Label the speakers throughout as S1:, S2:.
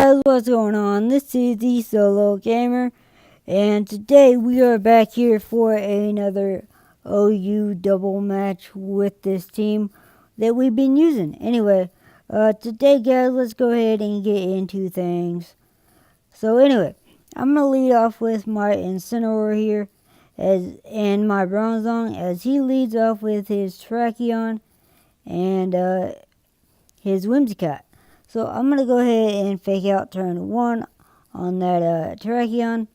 S1: Guys, what's going on? This is the Solo Gamer, and today we are back here for another OU double match with this team that we've been using. Anyway, today guys, let's go ahead and get into things. So anyway, I'm going to lead off with my Incineroar here and my Bronzong as he leads off with his Tracheon and his Whimsicott. So I'm going to go ahead and fake out turn 1 on that Terrakion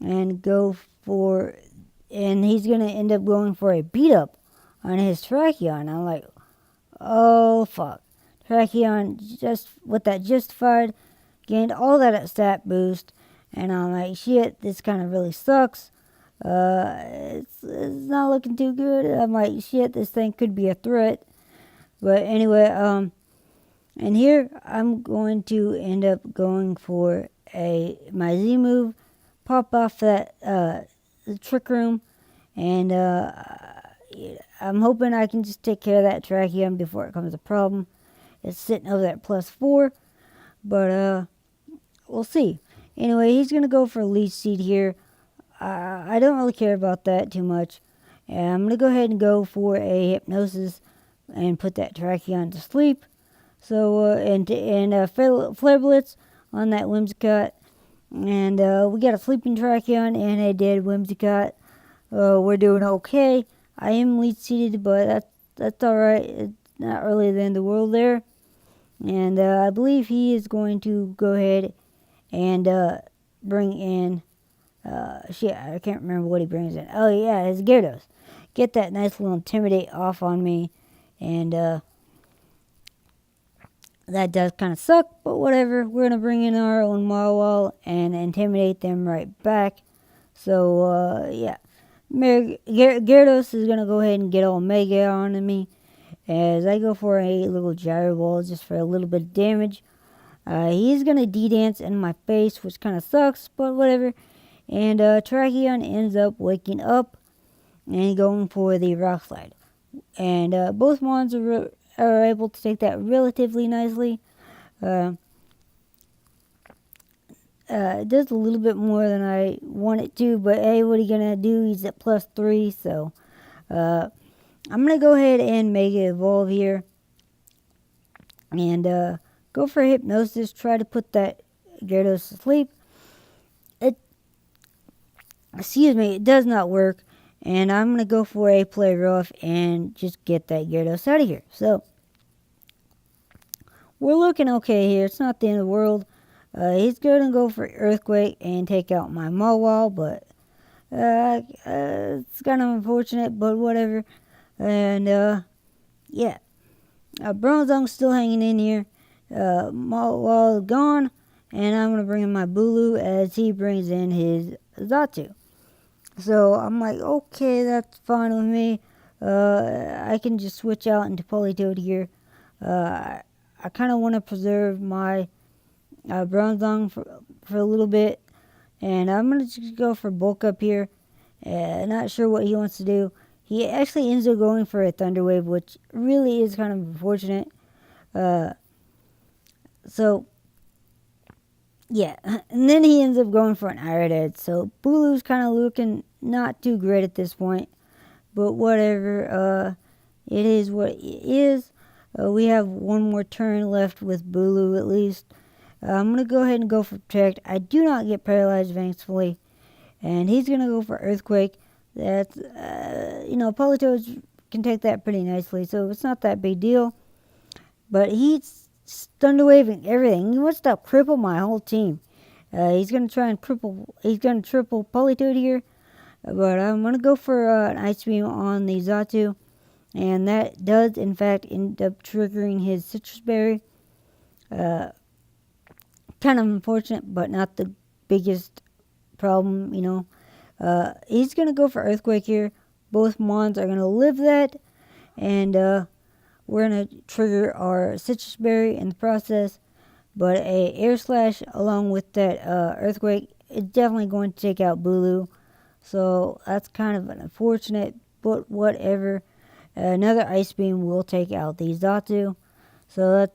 S1: and go for, and he's going to end up going for a beat up on his Terrakion. I'm like, oh fuck. Terrakion just, with that Justified, gained all that stat boost, and I'm like, shit, this kind of really sucks. It's not looking too good. I'm like, shit, this thing could be a threat. But anyway, and here I'm going to end up going for my Z move, pop off that the Trick Room, and I'm hoping I can just take care of that Tracheon before it becomes a problem. It's sitting over at +4, but we'll see. Anyway, he's going to go for Leech Seed here. I don't really care about that too much. And I'm going to go ahead and go for a Hypnosis and put that Tracheon to sleep. So, Flare Blitz on that Whimsicott. And we got a sleeping Tracheon and a dead Whimsicott. We're doing okay. I am lead seated, but that's alright. It's not really the end of the world there. And I believe he is going to go ahead and bring in, shit, I can't remember what he brings in. Oh yeah, his Gyarados. Get that nice little Intimidate off on me. And that does kind of suck, but whatever. We're going to bring in our own Marwall and intimidate them right back. So, yeah. Gyarados is going to go ahead and get all Mega on me as I go for a little Gyro Ball just for a little bit of damage. He's going to D-dance in my face, which kind of sucks, but whatever. And Tracheon ends up waking up and going for the Rock Slide. And both Mons are able to take that relatively nicely. It does a little bit more than I want it to, but hey, what are you gonna do? He's at +3, so I'm gonna go ahead and Mega Evolve here and go for Hypnosis. Try to put that Gyarados to sleep. It does not work. And I'm going to go for a Play Rough and just get that Gyarados out of here. So, we're looking okay here. It's not the end of the world. He's going to go for Earthquake and take out my Mawile, but it's kind of unfortunate, but whatever. And, yeah. Bronzong's still hanging in here. Mawile is gone, and I'm going to bring in my Bulu as he brings in his Xatu. So I'm like, okay, that's fine with me. I can just switch out into Politoed here. I kind of want to preserve my Bronzong for a little bit. And I'm going to just go for Bulk Up here. Not sure what he wants to do. He actually ends up going for a Thunder Wave, which really is kind of unfortunate. So, yeah, and then he ends up going for an Iron Edge. So Bulu's kind of looking not too great at this point, but whatever. It is what it is. We have one more turn left with Bulu at least. I'm gonna go ahead and go for Protect. I do not get paralyzed, thankfully, and he's gonna go for Earthquake. That's Politoed can take that pretty nicely, so it's not that big deal. But he's Thunder Waving everything. He wants to cripple my whole team. He's going to try and triple Politoed here. But I'm going to go for an Ice Beam on the Xatu. And that does, in fact, end up triggering his Citrus Berry. Kind of unfortunate, but not the biggest problem, He's going to go for Earthquake here. Both Mons are going to live that. And we're going to trigger our Citrus Berry in the process. But a Air Slash along with that Earthquake is definitely going to take out Bulu. So that's kind of unfortunate, but whatever. Another Ice Beam will take out the Xatu. So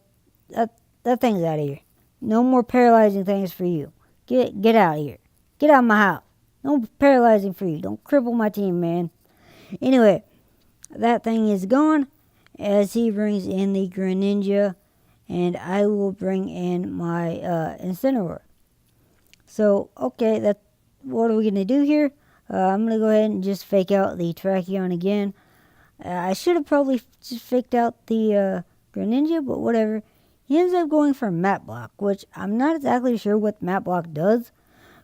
S1: that thing's out of here. No more paralyzing things for you. Get out of here. Get out of my house. No paralyzing for you. Don't cripple my team, man. Anyway, that thing is gone as he brings in the Greninja, and I will bring in my Incineroar. So, okay, what are we going to do here? I'm going to go ahead and just fake out the Tracheon again. I should have probably just faked out the Greninja, but whatever. He ends up going for Map Block, which I'm not exactly sure what Map Block does.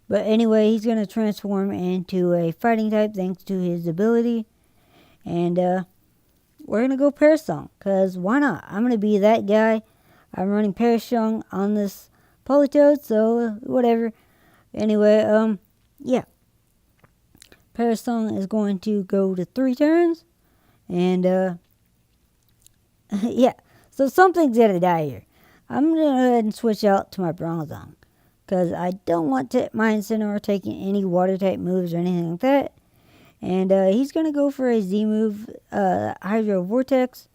S1: But anyway, he's going to transform into a fighting type thanks to his ability. And we're going to go Parasong, because why not? I'm going to be that guy. I'm running Parasong on this Politoed, so whatever. Anyway, yeah. Parasong is going to go to 3 turns. And, yeah. So something's going to die here. I'm going to go ahead and switch out to my Bronzong, because I don't want my Incineroar taking any water-type moves or anything like that. And he's going to go for a Z move, Hydro Vortex.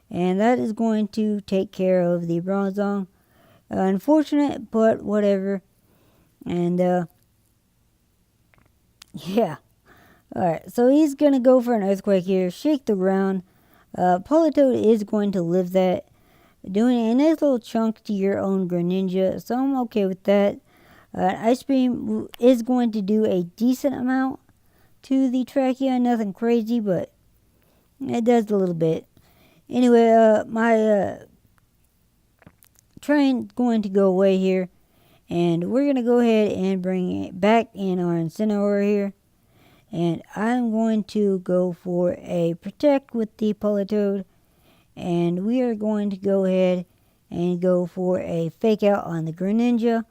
S1: And that is going to take care of the Bronzong. Unfortunate, but whatever. And, yeah. Alright, so he's going to go for an Earthquake here, shake the ground. Politoed is going to live that, doing a nice little chunk to your own Greninja, so I'm okay with that. Ice Beam is going to do a decent amount to the Tracheon, nothing crazy, but it does a little bit. Anyway, my train's going to go away here, and we're going to go ahead and bring it back in our Incineroar here. And I'm going to go for a Protect with the Politoed. And we are going to go ahead and go for a Fake Out on the Greninja.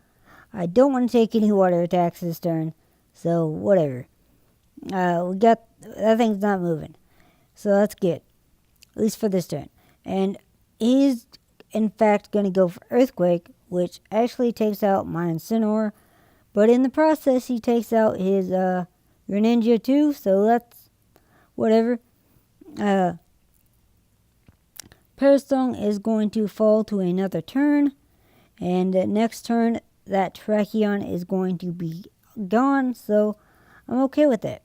S1: I don't want to take any water attacks this turn, so whatever. We got, that thing's not moving. So that's good, at least for this turn. And he's, in fact, going to go for Earthquake, which actually takes out my Incineroar. But in the process, he takes out his Greninja too, so that's whatever. Parasong is going to fall to another turn, and next turn that Tracheon is going to be gone, so I'm okay with that.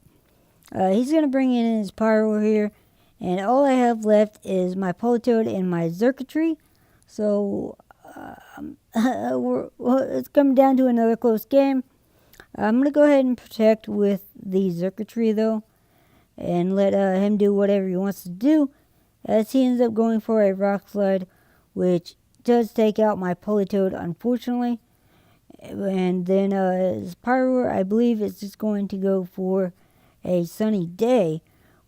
S1: He's going to bring in his Pyro here, and all I have left is my Politoed and my Xurkitree, so it's coming down to another close game. I'm going to go ahead and Protect with the Xurkitree though, and let him do whatever he wants to do, as he ends up going for a Rock Slide, which does take out my Politoed, unfortunately. And then his Pyro, I believe, is just going to go for a Sunny Day,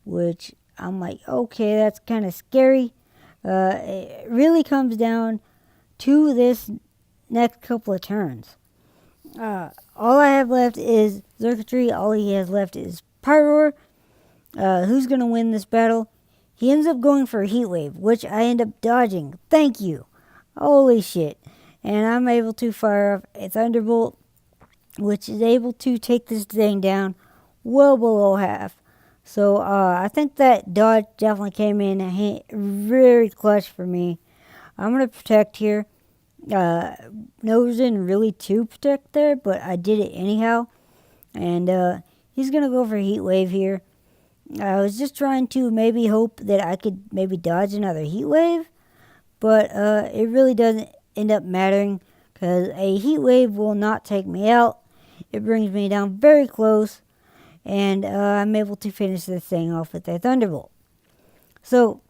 S1: which I'm like, okay, that's kind of scary. It really comes down to this next couple of turns. All I have left is Xurkitree. All he has left is Pyroar. Who's going to win this battle? He ends up going for a Heat Wave, which I end up dodging. Thank you. Holy shit. And I'm able to fire off a Thunderbolt, which is able to take this thing down well below half. So I think that dodge definitely came in very clutch for me. I'm going to Protect here. Wasn't really to Protect there, but I did it anyhow. And he's going to go for Heat Wave here. I was just trying to maybe hope that I could maybe dodge another Heat Wave, but it really doesn't end up mattering, because a Heat Wave will not take me out. It brings me down very close, and I'm able to finish this thing off with a Thunderbolt. So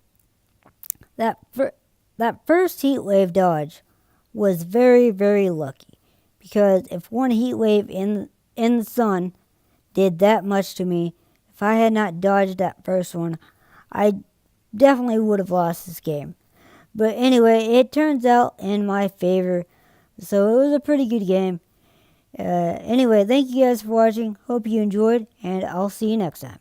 S1: that first Heat Wave dodge was very, very lucky, because if one Heat Wave in the sun did that much to me, if I had not dodged that first one, I definitely would have lost this game. But anyway, it turns out in my favor, so it was a pretty good game. Anyway, thank you guys for watching. Hope you enjoyed, and I'll see you next time.